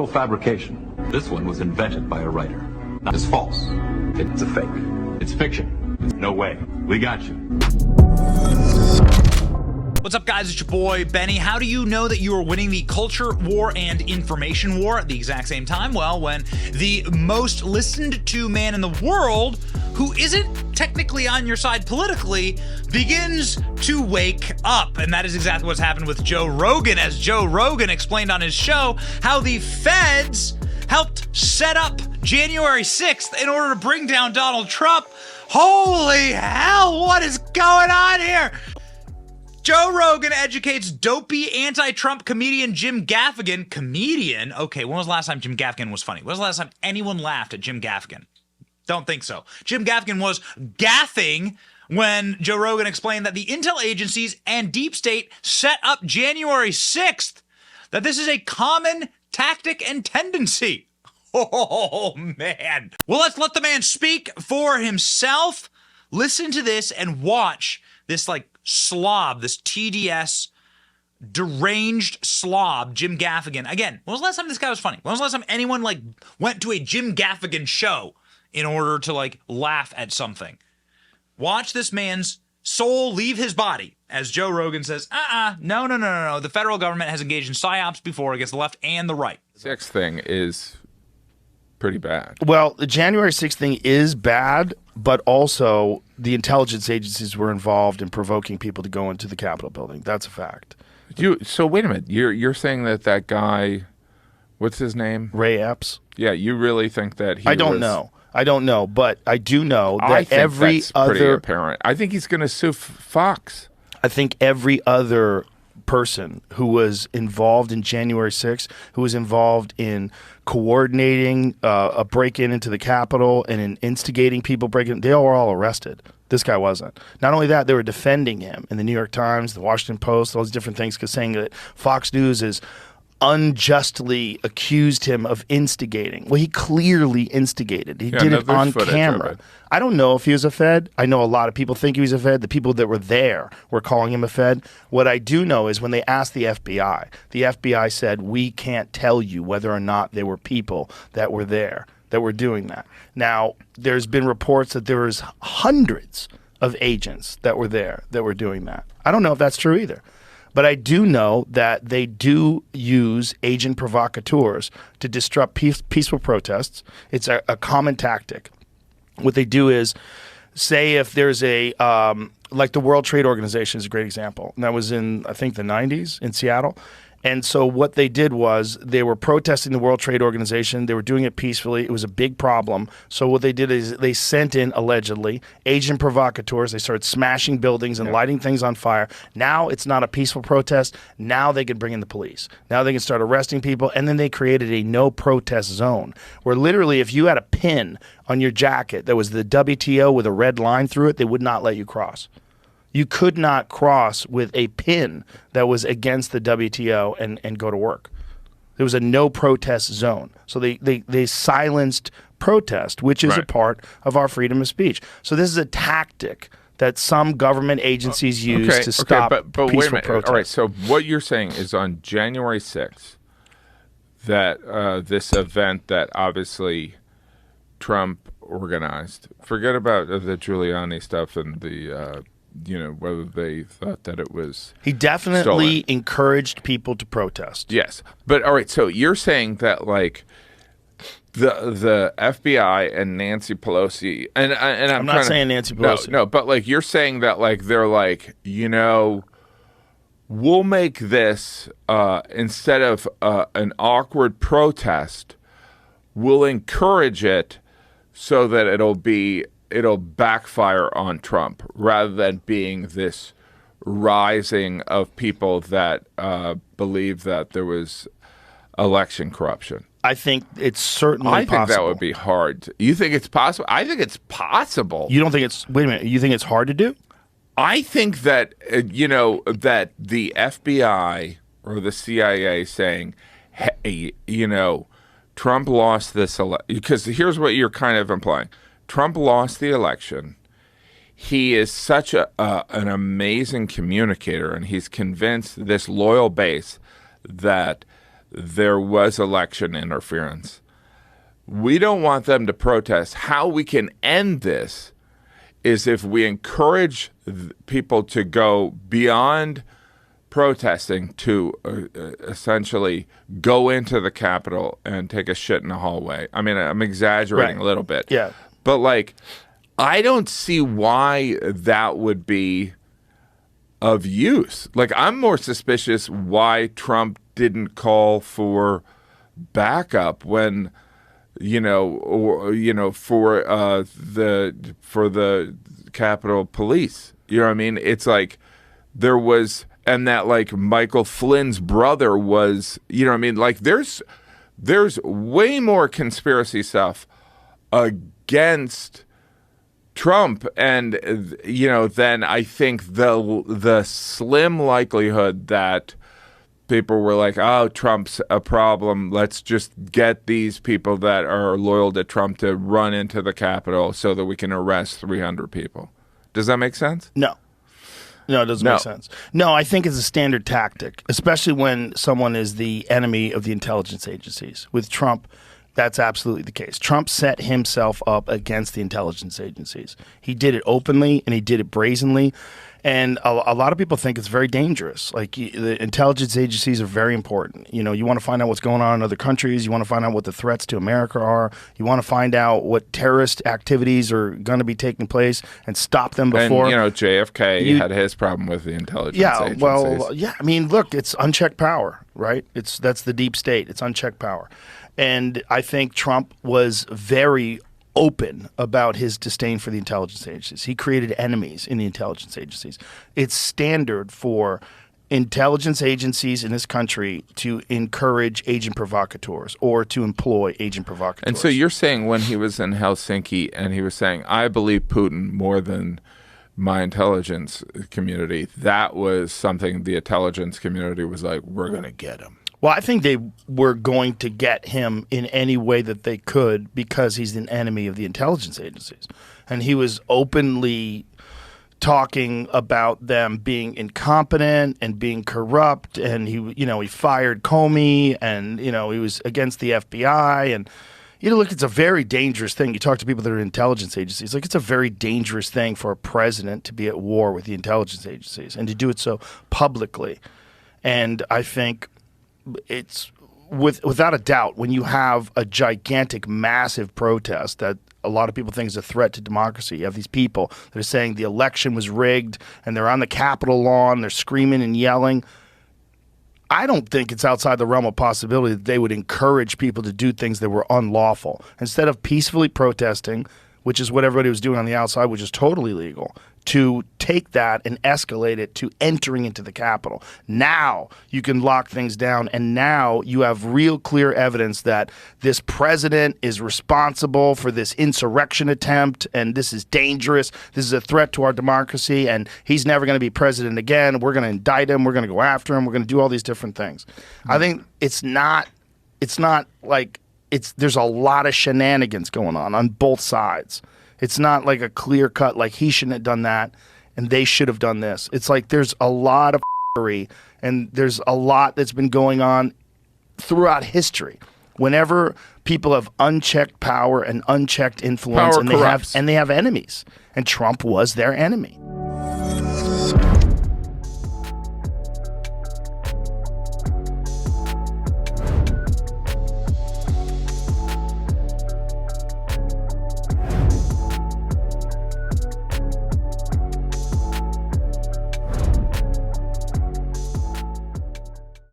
Fabrication. This one was invented by a writer. It's false. It's a fake. It's fiction. No way. We got you. What's up, guys? It's your boy, Benny. How do you know that you are winning the culture war and information war at the exact same time? Well, when the most listened to man in the world, who isn't technically on your side politically, begins to wake up. And that is exactly what's happened with Joe Rogan, as Joe Rogan explained on his show how the feds helped set up January 6th in order to bring down Donald Trump. Holy hell, what is going on here? Joe Rogan educates dopey anti-Trump comedian Jim Gaffigan. Comedian? Okay, when was the last time Jim Gaffigan was funny? When was the last time anyone laughed at Jim Gaffigan? Don't think so. Jim Gaffigan was gaffing when Joe Rogan explained that the intel agencies and deep state set up January 6th, that this is a common tactic and tendency. Oh, man. Well, let's let the man speak for himself. Listen to this and watch this, slob, this TDS deranged slob, Jim Gaffigan. Again, when was the last time this guy was funny? When was the last time anyone went to a Jim Gaffigan show in order to laugh at something? Watch this man's soul leave his body as Joe Rogan says, no. The federal government has engaged in psyops before against the left and the right. Sixth thing is pretty bad. Well, the January 6th thing is bad, but also the intelligence agencies were involved in provoking people to go into the Capitol building. That's a fact. So wait a minute. You're saying that guy, what's his name? Ray Epps? Yeah, you really think that he I don't know, but I do know that every that's other... pretty apparent. I think he's going to sue Fox. I think every other person who was involved in January 6th, who was involved in coordinating a break-in into the Capitol and in instigating people breaking, they were all arrested. This guy wasn't. Not only that, they were defending him in the New York Times, the Washington Post, all these different things, saying that Fox News is unjustly accused him of instigating. Well, he clearly instigated. He did it on camera. I don't know if he was a Fed. I know a lot of people think he was a Fed. The people that were there were calling him a Fed. What I do know is when they asked the FBI said, we can't tell you whether or not there were people that were there that were doing that. Now, there's been reports that there was hundreds of agents that were there that were doing that. I don't know if that's true either. But I do know that they do use agent provocateurs to disrupt peaceful protests. It's a common tactic. What they do is, say if there's a, like the World Trade Organization is a great example. And that was in, I think, the 90s in Seattle. And so what they did was they were protesting the World Trade Organization. They were doing it peacefully. It was a big problem. So what they did is they sent in, allegedly, agent provocateurs. They started smashing buildings and lighting things on fire. Now it's not a peaceful protest. Now they can bring in the police. Now they can start arresting people. And then they created a no-protest zone where literally if you had a pin on your jacket that was the WTO with a red line through it, they would not let you cross. You could not cross with a pin that was against the WTO and go to work. There was a no-protest zone. So they silenced protest, which is a part of our freedom of speech. So this is a tactic that some government agencies use to stop but peaceful wait a minute. protest. All right, so what you're saying is on January 6th, that this event that obviously Trump organized, forget about the Giuliani stuff and the... whether they thought that it was He definitely stolen. encouraged people to protest. Yes. But all right, so you're saying that the FBI and Nancy Pelosi and I'm not saying Nancy Pelosi. No, but you're saying that they're we'll make this instead of an awkward protest, we'll encourage it so that it'll backfire on Trump rather than being this rising of people that believe that there was election corruption. I think it's certainly possible. I think that would be hard. You think it's possible? I think it's possible. You don't think it's... Wait a minute. You think it's hard to do? I think that, that the FBI or the CIA saying, hey, Trump lost this election. Because here's what you're kind of implying. Trump lost the election. He is such an amazing communicator, and he's convinced this loyal base that there was election interference. We don't want them to protest. How we can end this is if we encourage people to go beyond protesting to essentially go into the Capitol and take a shit in the hallway. I mean, I'm exaggerating a little bit. Yeah. But, like, I don't see why that would be of use. Like, I'm more suspicious why Trump didn't call for backup when, for the Capitol Police. You know what I mean? It's like there was, and that, like, Michael Flynn's brother was, you know what I mean? Like, there's way more conspiracy stuff against Trump, and then I think the slim likelihood that people were like, oh, Trump's a problem, let's just get these people that are loyal to Trump to run into the Capitol so that we can arrest 300 people. Does that make sense? No, it doesn't make sense. No, I think it's a standard tactic, especially when someone is the enemy of the intelligence agencies. With Trump, that's absolutely the case. Trump set himself up against the intelligence agencies. He did it openly and he did it brazenly. And a lot of people think it's very dangerous. Like, the intelligence agencies are very important. You want to find out what's going on in other countries. You want to find out what the threats to America are. You want to find out what terrorist activities are going to be taking place and stop them before. And, JFK had his problem with the intelligence agencies. Well, yeah. I mean, look, it's unchecked power, right? That's the deep state. It's unchecked power. And I think Trump was very open about his disdain for the intelligence agencies. He created enemies in the intelligence agencies. It's standard for intelligence agencies in this country to encourage agent provocateurs or to employ agent provocateurs. And so you're saying when he was in Helsinki and he was saying, I believe Putin more than my intelligence community, that was something the intelligence community was like, we're going to get him. Well, I think they were going to get him in any way that they could because he's an enemy of the intelligence agencies. And he was openly talking about them being incompetent and being corrupt. And he fired Comey, and, he was against the FBI. And, look, it's a very dangerous thing. You talk to people that are in intelligence agencies. Like, it's a very dangerous thing for a president to be at war with the intelligence agencies and to do it so publicly. And I think it's without a doubt, when you have a gigantic, massive protest that a lot of people think is a threat to democracy, you have these people that are saying the election was rigged and they're on the Capitol lawn, they're screaming and yelling. I don't think it's outside the realm of possibility that they would encourage people to do things that were unlawful. Instead of peacefully protesting, which is what everybody was doing on the outside, which is totally legal, to take that and escalate it to entering into the Capitol. Now you can lock things down, and now you have real clear evidence that this president is responsible for this insurrection attempt, and this is dangerous. This is a threat to our democracy, and he's never going to be president again. We're going to indict him. We're going to go after him. We're going to do all these different things. I think it's not like there's a lot of shenanigans going on both sides. It's not like a clear cut, like he shouldn't have done that and they should have done this. It's like there's a lot of and there's a lot that's been going on throughout history. Whenever people have unchecked power and unchecked influence, Power corrupts. and they have enemies, and Trump was their enemy.